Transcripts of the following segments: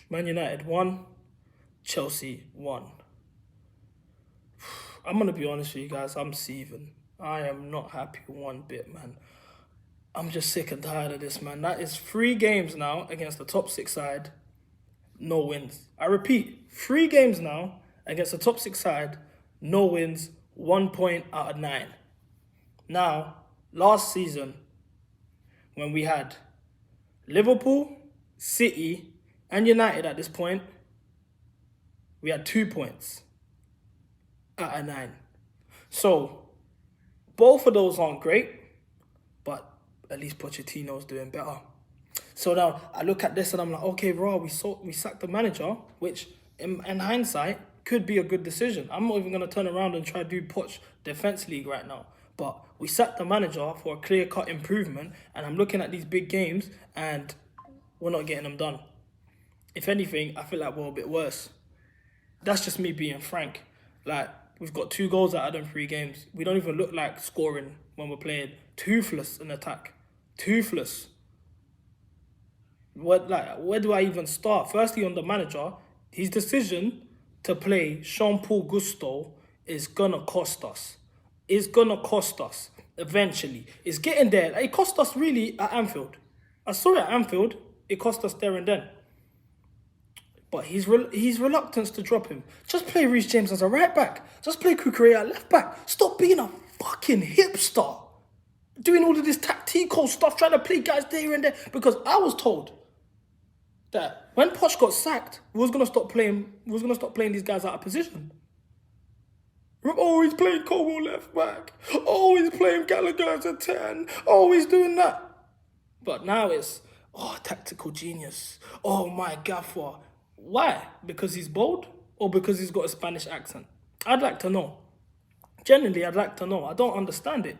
Man United won, Chelsea won. I'm going to be honest with you guys, I'm seething. I am not happy one bit, man. I'm just sick and tired of this, man. That is 3 games now against the top 6 side, no wins. I repeat, 3 games now against the top 6 side, no wins, 1 point out of 9. Now, last season, when we had Liverpool, City, and United at this point, we had 2 points out of 9. So, both of those aren't great, but at least Pochettino's doing better. So now I look at this and I'm like, okay, bro, we sacked the manager, which in hindsight could be a good decision. I'm not even going to turn around and try to do Poch Defense League right now. But we sacked the manager for a clear-cut improvement, and I'm looking at these big games and we're not getting them done. If anything, I feel like we're a bit worse. That's just me being frank. Like, we've got 2 goals out of them 3 games. We don't even look like scoring when we're playing. Toothless in attack. Toothless. Where do I even start? Firstly, on the manager, his decision to play Jean-Paul Gusto is going to cost us. It's going to cost us eventually. It's getting there. It cost us really at Anfield. I saw it at Anfield. It cost us there and then. But his reluctance to drop him. Just play Reece James as a right back. Just play Cucurella at left back. Stop being a fucking hipster. Doing all of this tactical stuff, trying to play guys there and there. Because I was told that when Poch got sacked, we was gonna stop playing these guys out of position. Oh, he's playing Cole left back. Oh, he's playing Gallagher as a 10. Oh, he's doing that. But now it's, tactical genius. Oh, my gaffer. Why? Because he's bold or because he's got a Spanish accent? I'd like to know. Genuinely, I'd like to know. I don't understand it.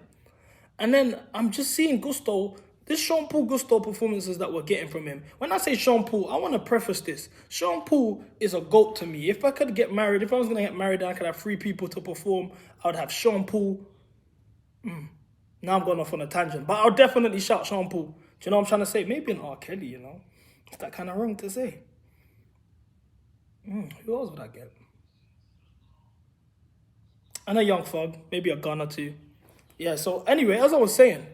And then I'm just seeing Gusto, this Jean-Paul Gusto performances that we're getting from him. When I say Jean-Paul, I want to preface this. Jean-Paul is a GOAT to me. If I was going to get married and I could have 3 people to perform, I would have Jean-Paul. Now I'm going off on a tangent. But I'll definitely shout Jean-Paul. Do you know what I'm trying to say? Maybe an R. Kelly, you know. It's that kind of wrong to say. Who else would I get? And a young thug, maybe a gun or 2. Yeah, so anyway, as I was saying,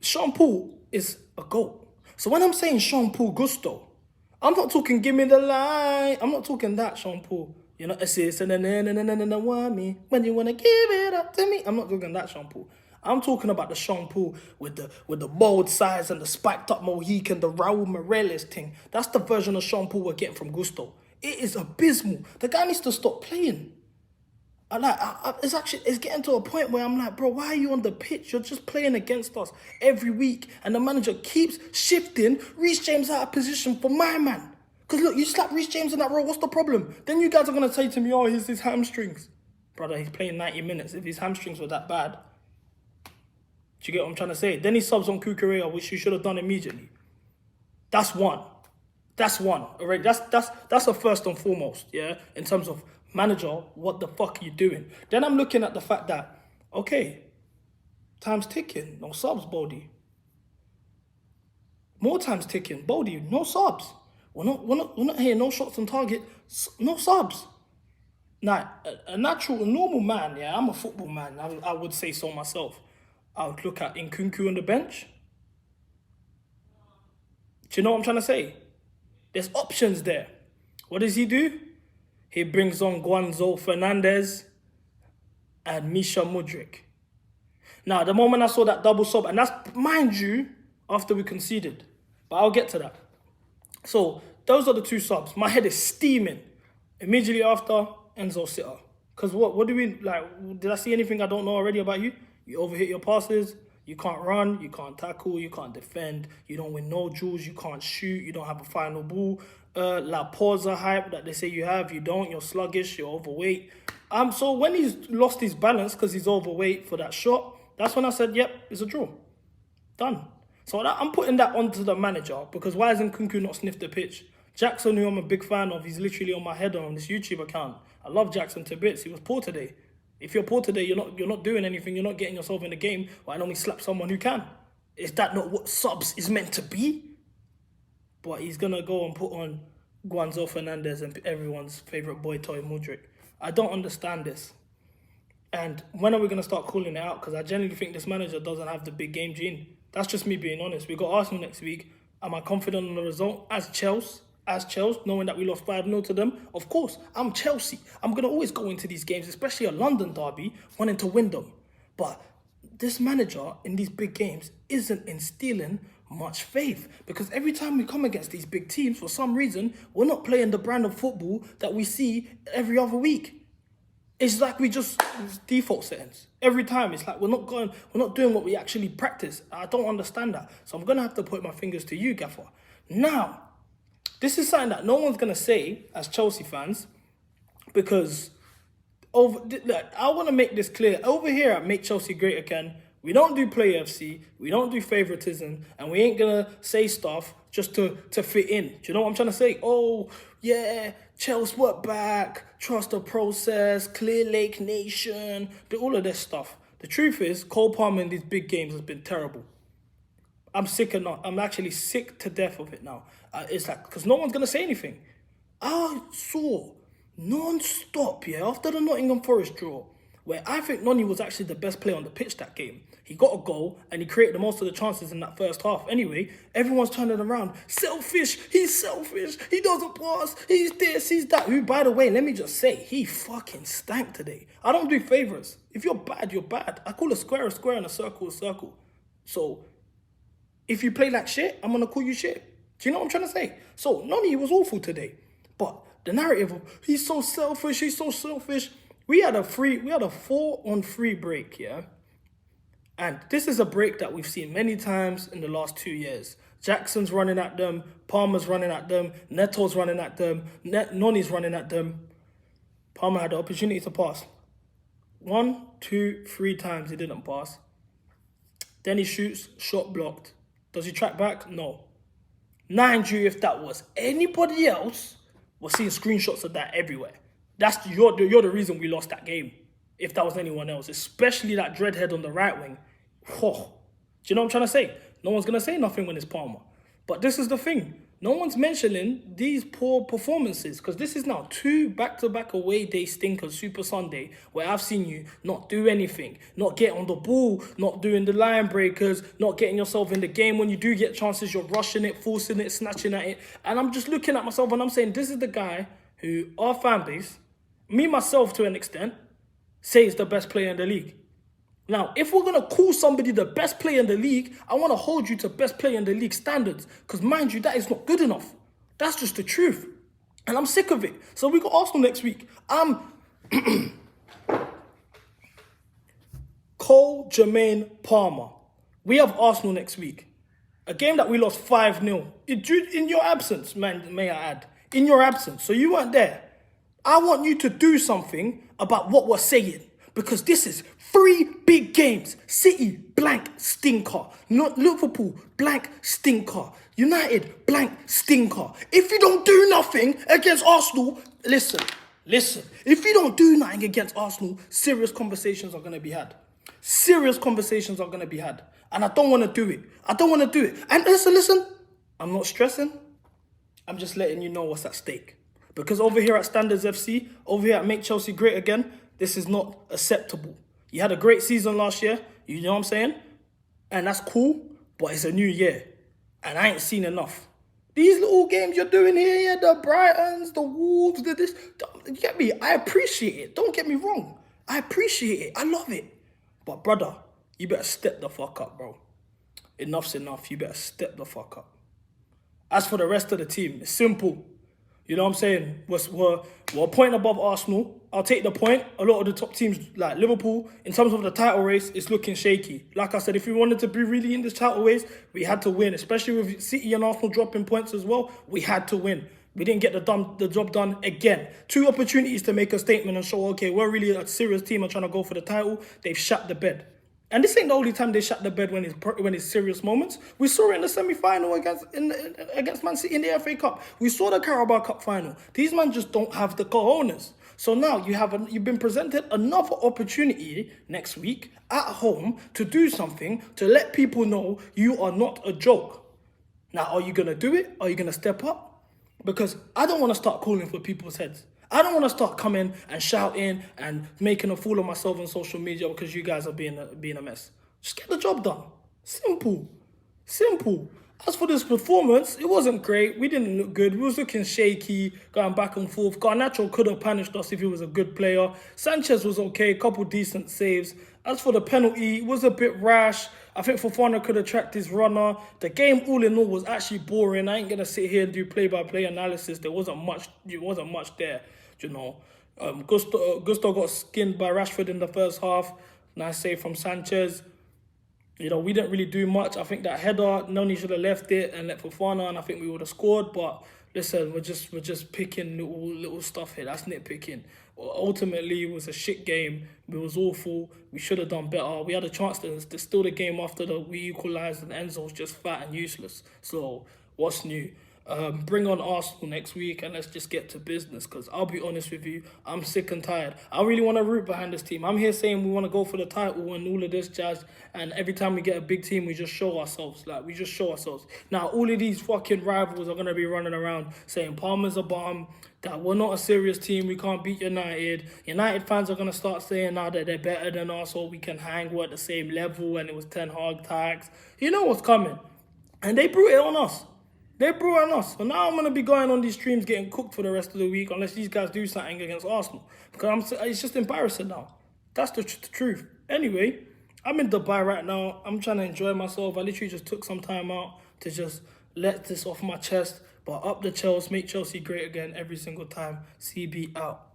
Jean-Paul is a GOAT. So when I'm saying Jean-Paul Gusto, I'm not talking give me the line. I'm not talking that Jean-Paul. You know, assist and then want me when you want to give it up to me. I'm not talking that Jean-Paul. I'm talking about the Jean-Paul with the bold size and the spiked up Mohican, the Raul Morales thing. That's the version of Jean-Paul we're getting from Gusto. It is abysmal. The guy needs to stop playing. It's getting to a point where I'm like, bro, why are you on the pitch? You're just playing against us every week. And the manager keeps shifting Reece James out of position for my man. Because look, you slap Reece James in that role, what's the problem? Then you guys are going to say to me, oh, he's his hamstrings. Brother, he's playing 90 minutes. If his hamstrings were that bad, do you get what I'm trying to say? Then he subs on Cucurella, which you should have done immediately. That's one. Alright, that's a first and foremost, yeah? In terms of manager, what the fuck are you doing? Then I'm looking at the fact that, okay, time's ticking, no subs, Bodie. More time's ticking, Bodie, no subs. We're not here, no shots on target, no subs. Now, a normal man, yeah, I'm a football man, I would say so myself. I would look at Nkunku on the bench. Do you know what I'm trying to say? There's options there. What does he do? He brings on Guanzo Fernandez and Misha Mudryk. Now, the moment I saw that double sub, and that's, mind you, after we conceded. But I'll get to that. So, those are the 2 subs. My head is steaming. Immediately after, Enzo Sitter. Because what do we, did I see anything I don't know already about you? You overhit your passes. You can't run, you can't tackle, you can't defend, you don't win no duels, you can't shoot, you don't have a final ball. La Porza hype that they say you have, you don't, you're sluggish, you're overweight. So when he's lost his balance because he's overweight for that shot, that's when I said, yep, it's a draw. Done. So I'm putting that onto the manager because why hasn't Nkunku not sniffed the pitch? Jackson, who I'm a big fan of, he's literally on my header on this YouTube account. I love Jackson to bits. He was poor today. If you're poor today, you're not doing anything. You're not getting yourself in the game. Why don't we slap someone who can? Is that not what subs is meant to be? But he's going to go and put on Guanzo Fernandez and everyone's favourite boy, Toy Mudryk. I don't understand this. And when are we going to start calling it out? Because I genuinely think this manager doesn't have the big game gene. That's just me being honest. We got Arsenal next week. Am I confident in the result? As Chelsea, knowing that we lost 5-0 to them, of course, I'm Chelsea. I'm going to always go into these games, especially a London derby, wanting to win them. But this manager in these big games isn't instilling much faith, because every time we come against these big teams, for some reason, we're not playing the brand of football that we see every other week. It's like it's default settings. Every time, it's like we're not doing what we actually practice. I don't understand that. So I'm going to have to put my fingers to you, Gaffer. Now, this is something that no one's going to say as Chelsea fans, because I want to make this clear. Over here at Make Chelsea Great Again, we don't do Play FC, we don't do favoritism, and we ain't going to say stuff just to fit in. Do you know what I'm trying to say? Oh, yeah, Chelsea work back, trust the process, Clear Lake Nation, all of this stuff. The truth is, Cole Palmer in these big games has been terrible. I'm actually sick to death of it now. It's like, because no one's going to say anything. I saw non-stop, after the Nottingham Forest draw, where I think Noni was actually the best player on the pitch that game. He got a goal and he created the most of the chances in that first half. Anyway, everyone's turning around. Selfish, he doesn't pass, he's this, he's that. Who, by the way, let me just say, he fucking stank today. I don't do favourites. If you're bad, you're bad. I call a square and a circle a circle. So, if you play like shit, I'm going to call you shit. Do you know what I'm trying to say? So, Noni was awful today. But the narrative of, he's so selfish. We had a 4-on-3 break, And this is a break that we've seen many times in the last 2 years. Jackson's running at them, Palmer's running at them, Neto's running at them, Noni's running at them. Palmer had the opportunity to pass. 1, 2, 3 times he didn't pass. Then he shoots, shot blocked. Does he track back? No. Mind you, if that was anybody else, we're seeing screenshots of that everywhere. You're the reason we lost that game. If that was anyone else, especially that dreadhead on the right wing. Oh, do you know what I'm trying to say? No one's going to say nothing when it's Palmer. But this is the thing. No one's mentioning these poor performances, because this is now 2 back-to-back away day stinkers, Super Sunday, where I've seen you not do anything, not get on the ball, not doing the line breakers, not getting yourself in the game. When you do get chances, you're rushing it, forcing it, snatching at it. And I'm just looking at myself and I'm saying, this is the guy who our fan base, me myself to an extent, say is the best player in the league. Now, if we're going to call somebody the best player in the league, I want to hold you to best player in the league standards. Because mind you, that is not good enough. That's just the truth. And I'm sick of it. So we got Arsenal next week. Cole Jermaine Palmer. We have Arsenal next week. A game that we lost 5-0. In your absence, man, may I add. In your absence. So you weren't there. I want you to do something about what we're saying. Because this is 3 big games. City, blank, stinker. Not Liverpool, blank, stinker. United, blank, stinker. If you don't do nothing against Arsenal, listen. If you don't do nothing against Arsenal, serious conversations are going to be had. And I don't want to do it. And listen. I'm not stressing. I'm just letting you know what's at stake. Because over here at Standards FC, over here at Make Chelsea Great Again, this is not acceptable. You had a great season last year, you know what I'm saying? And that's cool, but it's a new year. And I ain't seen enough. These little games you're doing here, the Brightons, the Wolves, this, you get me? I appreciate it. Don't get me wrong. I appreciate it. I love it. But brother, you better step the fuck up, bro. Enough's enough. You better step the fuck up. As for the rest of the team, it's simple. You know what I'm saying? We're a point above Arsenal. I'll take the point. A lot of the top teams, like Liverpool, in terms of the title race, it's looking shaky. Like I said, if we wanted to be really in this title race, we had to win. Especially with City and Arsenal dropping points as well, we had to win. We didn't get the job done again. 2 opportunities to make a statement and show, okay, we're really a serious team and trying to go for the title. They've shut the bed. And this ain't the only time they shut the bed when it's serious moments. We saw it in the semi-final against Man City in the FA Cup. We saw the Carabao Cup final. These men just don't have the cojones. So now you've been presented another opportunity next week at home to do something to let people know you are not a joke. Now, are you going to do it? Are you going to step up? because I don't want to start calling for people's heads. I don't want to start coming and shouting and making a fool of myself on social media because you guys are being a mess. Just get the job done. Simple. Simple. As for this performance, it wasn't great. We didn't look good. We was looking shaky, going back and forth. Garnacho could have punished us if he was a good player. Sanchez was okay, a couple decent saves. As for the penalty, it was a bit rash. I think Fofana could have tracked his runner. The game, all in all, was actually boring. I ain't gonna sit here and do play-by-play analysis. There wasn't much. It wasn't much there, you know. Gusto got skinned by Rashford in the first half. Nice save from Sanchez. You know, we didn't really do much. I think that header, Noni should have left it and let Fofana, and I think we would have scored. But listen, we're just picking little stuff here. That's nitpicking. Ultimately, it was a shit game. It was awful. We should have done better. We had a chance to steal the game after we equalised, and Enzo was just fat and useless. So what's new? Bring on Arsenal next week and let's just get to business, because I'll be honest with you, I'm sick and tired. I really want to root behind this team. I'm here saying we want to go for the title and all of this jazz, and every time we get a big team, we just show ourselves. We just show ourselves. Now, all of these fucking rivals are going to be running around saying Palmer's a bomb, that we're not a serious team, we can't beat United. United fans are going to start saying now that they're better than us, or we can hang, we're at the same level, and it was 10 hard tags. You know what's coming. And they brought it on us. They're brewing us. So now I'm going to be going on these streams getting cooked for the rest of the week unless these guys do something against Arsenal. Because it's just embarrassing now. That's the truth. Anyway, I'm in Dubai right now. I'm trying to enjoy myself. I literally just took some time out to just let this off my chest. But up the Chelsea, make Chelsea great again every single time. CB out.